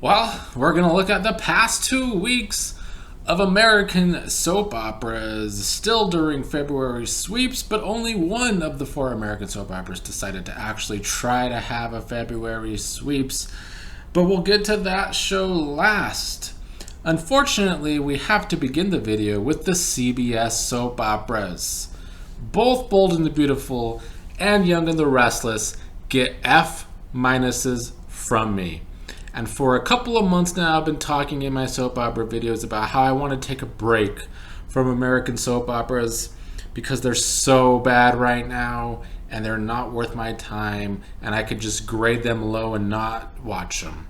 Well, we're going to look at the past 2 weeks of American soap operas, still during February sweeps, but only one of the 4 American soap operas decided to actually try to have a February sweeps, but we'll get to that show last. Unfortunately, we have to begin the video with the CBS soap operas. Both Bold and the Beautiful and Young and the Restless get F minuses from me. And for a couple of months now, I've been talking in my soap opera videos about how I want to take a break from American soap operas because they're so bad right now and they're not worth my time and I could just grade them low and not watch them.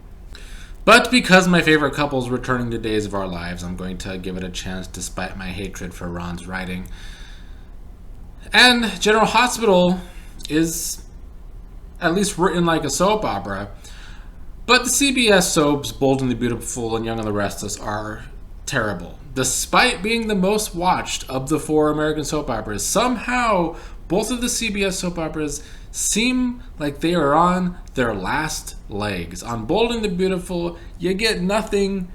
But because my favorite couple is returning to Days of Our Lives, I'm going to give it a chance despite my hatred for Ron's writing. And General Hospital is at least written like a soap opera. But the CBS soaps, Bold and the Beautiful and Young and the Restless, are terrible. Despite being the most watched of the 4 American soap operas, somehow both of the CBS soap operas seem like they are on their last legs. On Bold and the Beautiful, you get nothing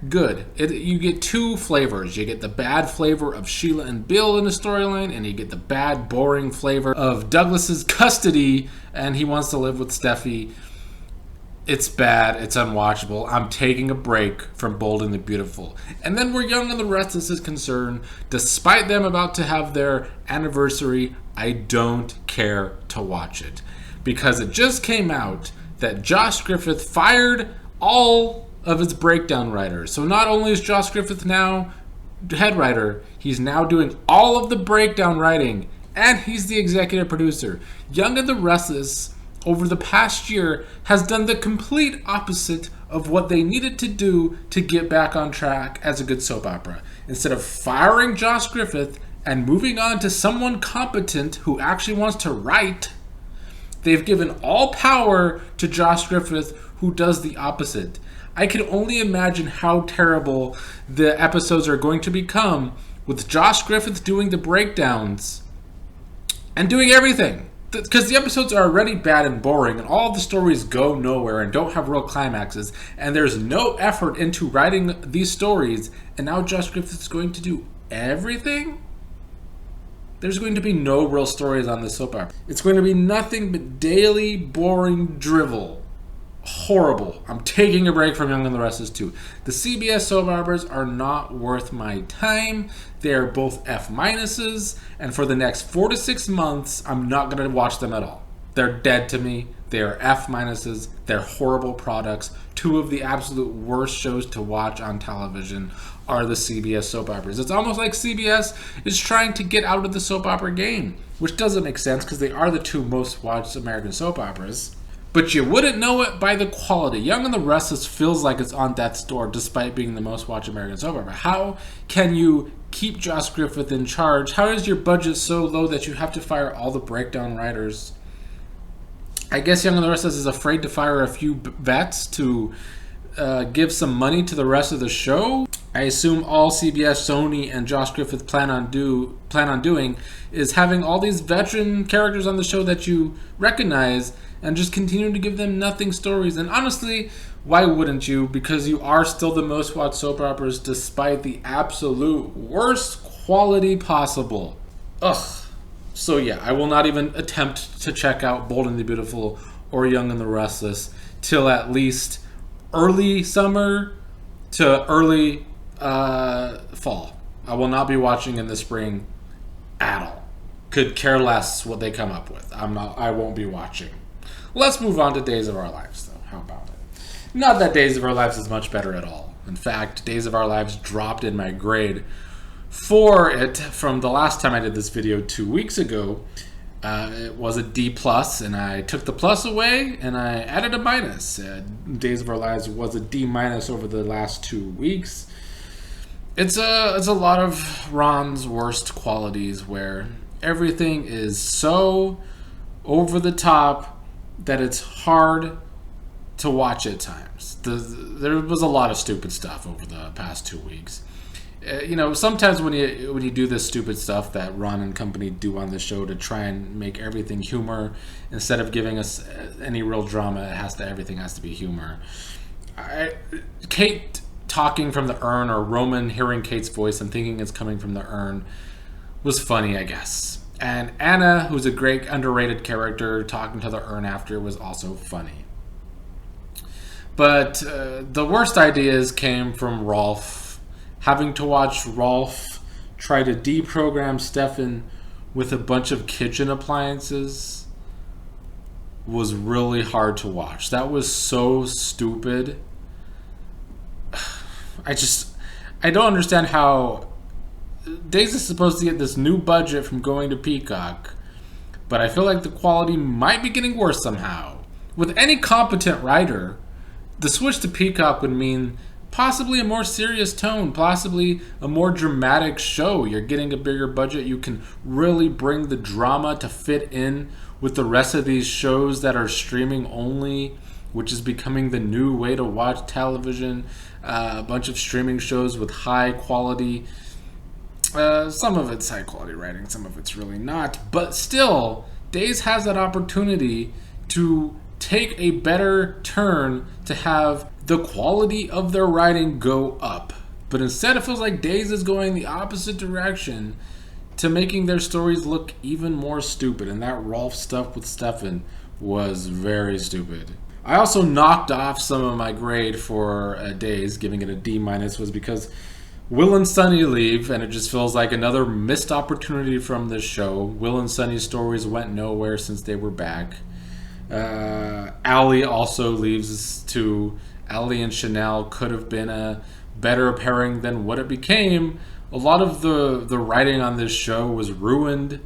good. You get 2 flavors. You get the bad flavor of Sheila and Bill in the storyline, and you get the bad, boring flavor of Douglas's custody, and he wants to live with Steffi. It's bad. It's unwatchable. I'm taking a break from Bold and the Beautiful. And then where Young and the Restless is concerned, despite them about to have their anniversary, I don't care to watch it. Because it just came out that Josh Griffith fired all of his breakdown writers. So not only is Josh Griffith now head writer, he's now doing all of the breakdown writing, and he's the executive producer. Young and the Restless over the past year has done the complete opposite of what they needed to do to get back on track as a good soap opera. Instead of firing Josh Griffith and moving on to someone competent who actually wants to write, they've given all power to Josh Griffith, who does the opposite. I can only imagine how terrible the episodes are going to become with Josh Griffith doing the breakdowns and doing everything. Because the episodes are already bad and boring, and all the stories go nowhere and don't have real climaxes, and there's no effort into writing these stories, and now Josh Griffith is going to do everything? There's going to be no real stories on this soap opera. It's going to be nothing but daily, boring drivel. Horrible. I'm taking a break from Young and the Restless too. The CBS soap operas are not worth my time. They are both F minuses, and for the next 4 to 6 months, I'm not going to watch them at all. They're dead to me. They are F minuses. They're horrible products. 2 of the absolute worst shows to watch on television are the CBS soap operas. It's almost like CBS is trying to get out of the soap opera game, which doesn't make sense because they are the 2 most watched American soap operas. But you wouldn't know it by the quality. Young and the Restless feels like it's on death's door despite being the most watched American soap opera. How can you keep Josh Griffith in charge? How is your budget so low that you have to fire all the breakdown writers? I guess Young and the Restless is afraid to fire a few vets to give some money to the rest of the show. I assume all CBS, Sony, and Josh Griffith plan on doing is having all these veteran characters on the show that you recognize and just continue to give them nothing stories. And honestly, why wouldn't you? Because you are still the most watched soap operas despite the absolute worst quality possible. Ugh. So yeah, I will not even attempt to check out Bold and the Beautiful or Young and the Restless till at least early summer to early fall. I will not be watching in the spring at all. Could care less what they come up with. I won't be watching. Let's move on to Days of Our Lives, though. How about it? Not that Days of Our Lives is much better at all. In fact, Days of Our Lives dropped in my grade for it from the last time I did this video 2 weeks ago. It was a D+, and I took the plus away, and I added a minus. Days of Our Lives was a D- over the last 2 weeks. It's a lot of Ron's worst qualities, where everything is so over the top that it's hard to watch at times. There was a lot of stupid stuff over the past 2 weeks. Sometimes when you do this stupid stuff that Ron and company do on the show to try and make everything humor instead of giving us any real drama, everything has to be humor. Kate talking from the urn, or Roman hearing Kate's voice and thinking it's coming from the urn, was funny, I guess. And Anna, who's a great underrated character, talking to the urn after was also funny. But the worst ideas came from Rolf. Having to watch Rolf try to deprogram Stefan with a bunch of kitchen appliances was really hard to watch. That was so stupid. I don't understand how Days is supposed to get this new budget from going to Peacock, but I feel like the quality might be getting worse somehow. With any competent writer, the switch to Peacock would mean possibly a more serious tone, possibly a more dramatic show. You're getting a bigger budget. You can really bring the drama to fit in with the rest of these shows that are streaming only, which is becoming the new way to watch television. A bunch of streaming shows with high quality. Some of it's high quality writing, some of it's really not. But still, Days has that opportunity to take a better turn, to have the quality of their writing go up. But instead, it feels like Days is going the opposite direction, to making their stories look even more stupid. And that Rolf stuff with Stefan was very stupid. I also knocked off some of my grade for Days, giving it a D-, was because Will and Sunny leave, and it just feels like another missed opportunity from this show. Will and Sunny's stories went nowhere since they were back. Allie also leaves too. Allie and Chanel could have been a better pairing than what it became. A lot of the writing on this show was ruined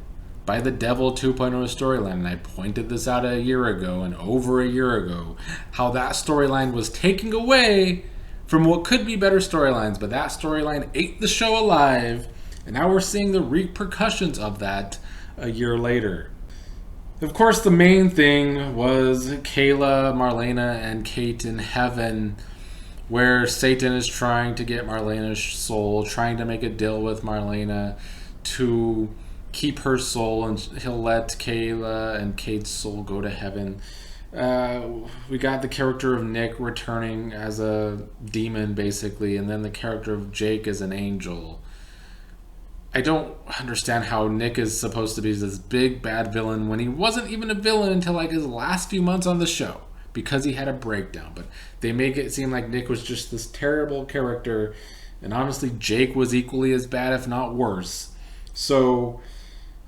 by the Devil 2.0 storyline, and I pointed this out a year ago and over a year ago, how that storyline was taking away from what could be better storylines, but that storyline ate the show alive, and now we're seeing the repercussions of that a year later. Of course, the main thing was Kayla, Marlena, and Kate in heaven, where Satan is trying to get Marlena's soul, trying to make a deal with Marlena to keep her soul, and he'll let Kayla and Kate's soul go to heaven. We got the character of Nick returning as a demon, basically, and then the character of Jake as an angel. I don't understand how Nick is supposed to be this big bad villain when he wasn't even a villain until like his last few months on the show, because he had a breakdown. But they make it seem like Nick was just this terrible character, and honestly Jake was equally as bad, if not worse. So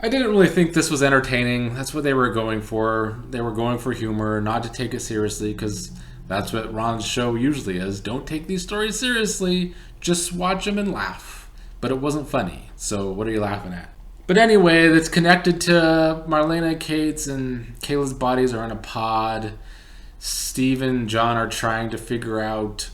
I didn't really think this was entertaining. That's what they were going for. They were going for humor, not to take it seriously, because that's what Ron's show usually is. Don't take these stories seriously. Just watch them and laugh. But it wasn't funny, so what are you laughing at? But anyway, it's connected to Marlena, Kate's, and Kayla's bodies are in a pod. Steve and John are trying to figure out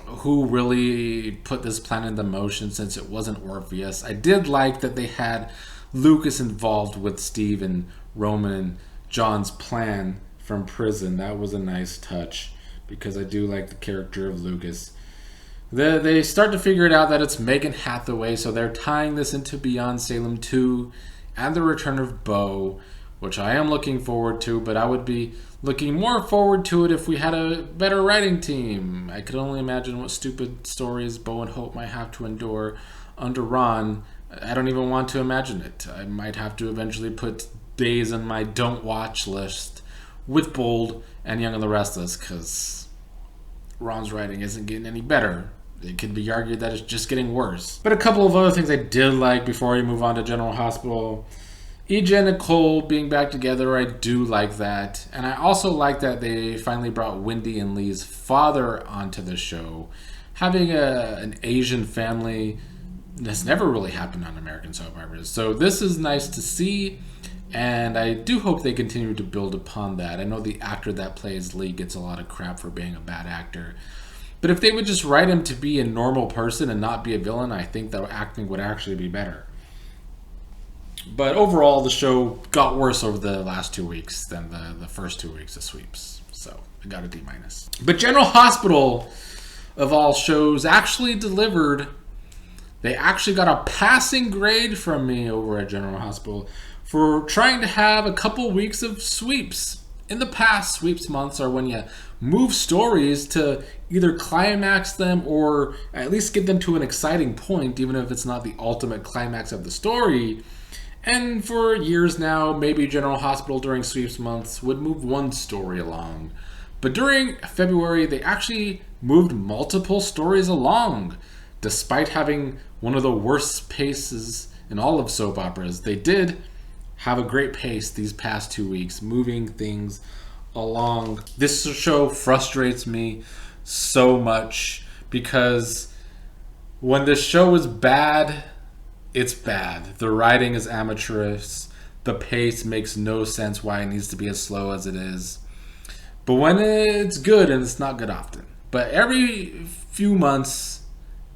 who really put this plan into motion, since it wasn't Orpheus. I did like that they had Lucas involved with Steve and Roman and John's plan from prison. That was a nice touch, because I do like the character of Lucas. They start to figure it out that it's Megan Hathaway, so they're tying this into Beyond Salem 2 and the return of Bo, which I am looking forward to, but I would be looking more forward to it if we had a better writing team. I could only imagine what stupid stories Bo and Hope might have to endure under Ron. I don't even want to imagine it. I might have to eventually put Days on my don't watch list with Bold and Young and the Restless, because Ron's writing isn't getting any better. It could be argued that it's just getting worse. But a couple of other things I did like before we move on to General Hospital. EJ and Nicole being back together, I do like that. And I also like that they finally brought Wendy and Lee's father onto the show. Having an Asian family has never really happened on American soap operas. So this is nice to see, and I do hope they continue to build upon that. I know the actor that plays Lee gets a lot of crap for being a bad actor. But if they would just write him to be a normal person and not be a villain, I think that acting would actually be better. But overall, the show got worse over the last 2 weeks than the first 2 weeks of Sweeps. So I got a D-. But General Hospital, of all shows, actually delivered. They actually got a passing grade from me over at General Hospital for trying to have a couple weeks of Sweeps. In the past, sweeps months are when you move stories to either climax them or at least get them to an exciting point, even if it's not the ultimate climax of the story. And for years now, maybe General Hospital during sweeps months would move one story along. But during February, they actually moved multiple stories along. Despite having one of the worst paces in all of soap operas, they did have a great pace these past 2 weeks, moving things along. This show frustrates me so much because when the show is bad, it's bad. The writing is amateurish. The pace makes no sense why it needs to be as slow as it is. But when it's good, and it's not good often, but every few months,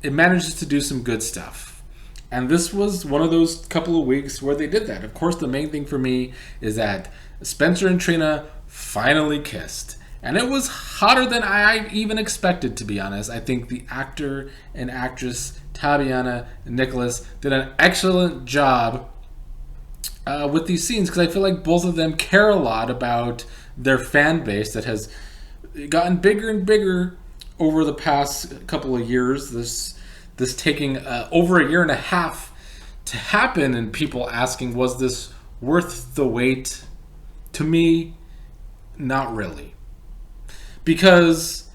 it manages to do some good stuff. And this was one of those couple of weeks where they did that. Of course, the main thing for me is that Spencer and Trina finally kissed. And it was hotter than I even expected, to be honest. I think the actor and actress, Tabiana and Nicholas, did an excellent job with these scenes, because I feel like both of them care a lot about their fan base that has gotten bigger and bigger over the past couple of years. This taking over a year and a half to happen, and people asking, was this worth the wait? To me, not really. Because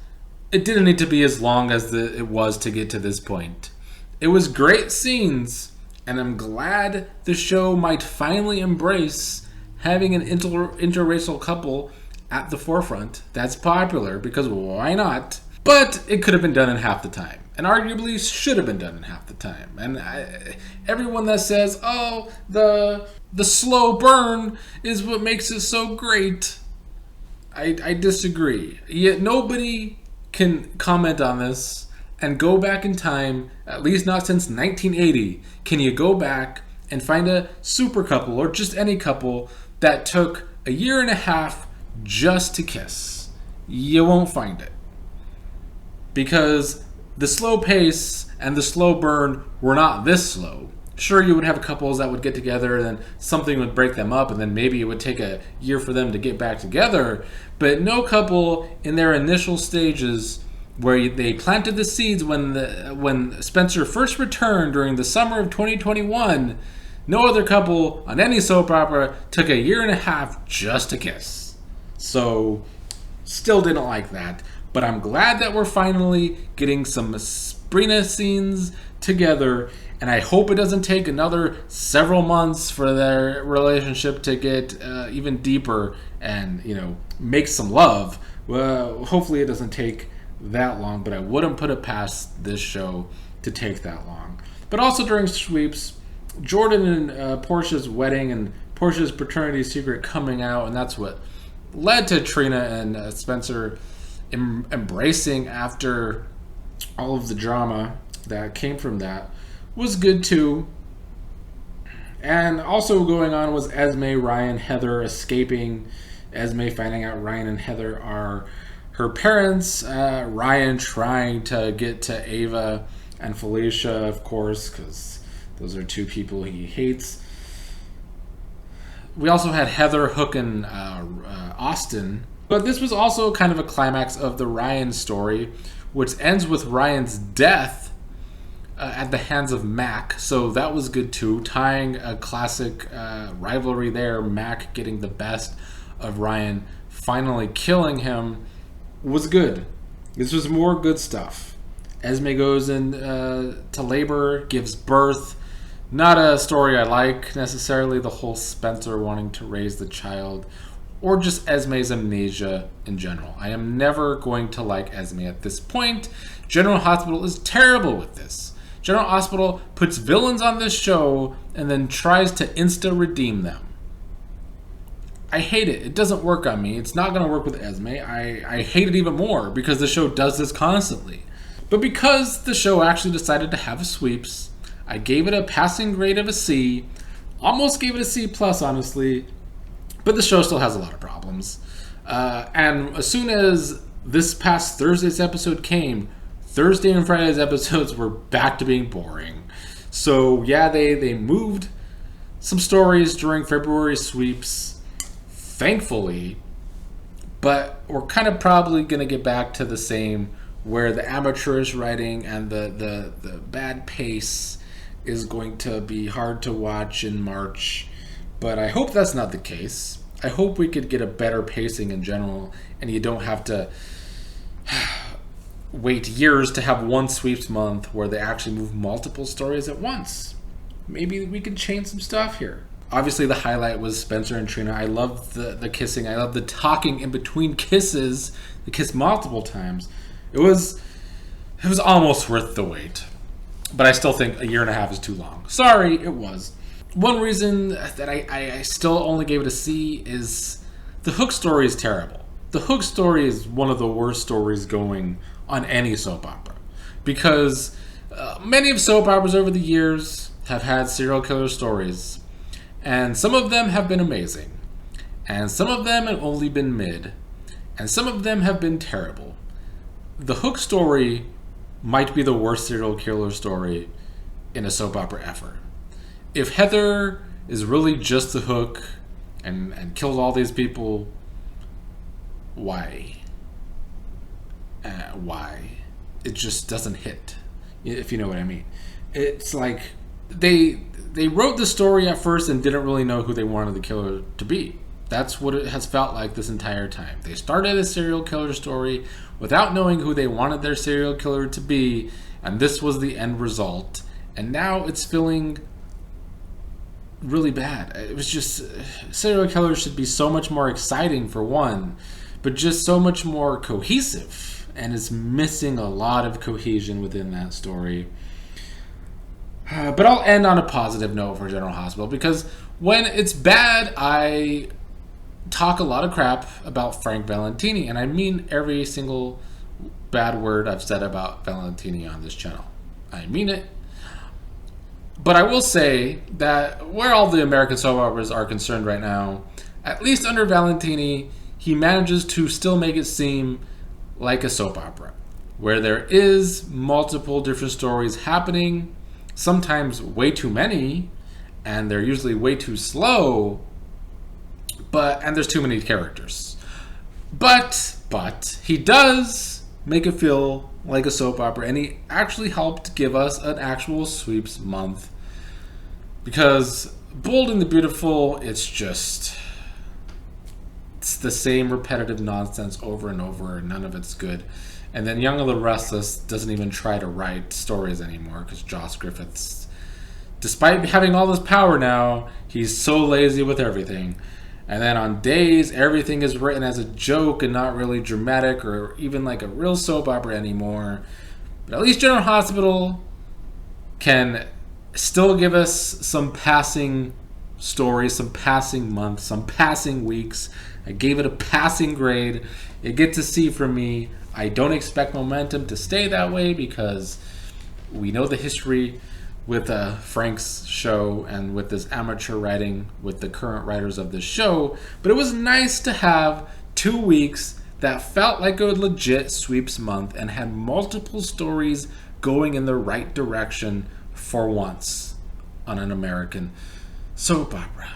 it didn't need to be as long as it was to get to this point. It was great scenes, and I'm glad the show might finally embrace having an interracial couple at the forefront. That's popular, because why not? But it could have been done in half the time, and arguably should have been done in half the time. And everyone that says, oh, the slow burn is what makes it so great, I disagree. Yet nobody can comment on this and go back in time, at least not since 1980. Can you go back and find a super couple, or just any couple, that took a year and a half just to kiss? You won't find it. Because the slow pace and the slow burn were not this slow. Sure, you would have couples that would get together and then something would break them up, and then maybe it would take a year for them to get back together. But no couple in their initial stages, where they planted the seeds when Spencer first returned during the summer of 2021, no other couple on any soap opera took a year and a half just to kiss. So, still didn't like that. But I'm glad that we're finally getting some Sprina scenes together, and I hope it doesn't take another several months for their relationship to get even deeper and, make some love. Well, hopefully it doesn't take that long, but I wouldn't put it past this show to take that long. But also during sweeps, Jordan and Portia's wedding and Portia's paternity secret coming out, and that's what led to Trina and Spencer embracing after all of the drama that came from that, was good too. And also going on was Esme, Ryan, Heather escaping. Esme finding out Ryan and Heather are her parents. Ryan trying to get to Ava and Felicia, of course, because those are two people he hates. We also had Heather hooking Austin. But this was also kind of a climax of the Ryan story, which ends with Ryan's death at the hands of Mac. So that was good too, tying a classic rivalry there. Mac getting the best of Ryan, finally killing him, was good. This was more good stuff. Esme goes in to labor, gives birth. Not a story I like necessarily, the whole Spencer wanting to raise the child, or just Esme's amnesia in general. I am never going to like Esme at this point. General Hospital is terrible with this. General Hospital puts villains on this show and then tries to insta-redeem them. I hate it. It doesn't work on me. It's not going to work with Esme. I hate it even more because the show does this constantly. But because the show actually decided to have a sweeps, I gave it a passing grade of a C. Almost gave it a C+, honestly. But the show still has a lot of problems. And as soon as this past Thursday's episode came, Thursday and Friday's episodes were back to being boring. So yeah, they moved some stories during February sweeps. Thankfully, But we're kind of probably going to get back to the same, where the amateurish writing and the bad pace is going to be hard to watch in March. But I hope that's not the case. I hope we could get a better pacing in general, and you don't have to wait years to have one sweeps month where they actually move multiple stories at once. Maybe we can change some stuff here. Obviously, the highlight was Spencer and Trina. I love the kissing. I love the talking in between kisses. They kiss multiple times. It was almost worth the wait. But I still think a year and a half is too long. Sorry, it was. One reason that I still only gave it a C is the Hook story is terrible. The Hook story is one of the worst stories going on any soap opera. Because many of soap operas over the years have had serial killer stories. And some of them have been amazing. And some of them have only been mid. And some of them have been terrible. The Hook story might be the worst serial killer story in a soap opera ever. If Heather is really just the Hook and kills all these people, why? Why? It just doesn't hit, if you know what I mean. It's like they wrote the story at first and didn't really know who they wanted the killer to be. That's what it has felt like this entire time. They started a serial killer story without knowing who they wanted their serial killer to be, and this was the end result. And now it's feeling really bad. It was just, serial killers should be so much more exciting for one, but just so much more cohesive, and it's missing a lot of cohesion within that story. But I'll end on a positive note for General Hospital, because when it's bad, I talk a lot of crap about Frank Valentini, and I mean every single bad word I've said about Valentini on this channel. I mean it. But I will say that where all the American soap operas are concerned right now, at least under Valentini, he manages to still make it seem like a soap opera, where there is multiple different stories happening, sometimes way too many, and they're usually way too slow, and there's too many characters. But he does make it feel like a soap opera, and he actually helped give us an actual sweeps month. Because Bold and the Beautiful, it's the same repetitive nonsense over and over, and none of it's good. And then Young and the Restless doesn't even try to write stories anymore, because Josh Griffith, despite having all this power now, he's so lazy with everything. And then on days, everything is written as a joke and not really dramatic or even like a real soap opera anymore. But at least General Hospital can still give us some passing stories, some passing months, some passing weeks. I gave it a passing grade. You get to see from me. I don't expect momentum to stay that way, because we know the history with Frank's show and with this amateur writing with the current writers of this show. But it was nice to have 2 weeks that felt like a legit sweeps month and had multiple stories going in the right direction for once on an American soap opera.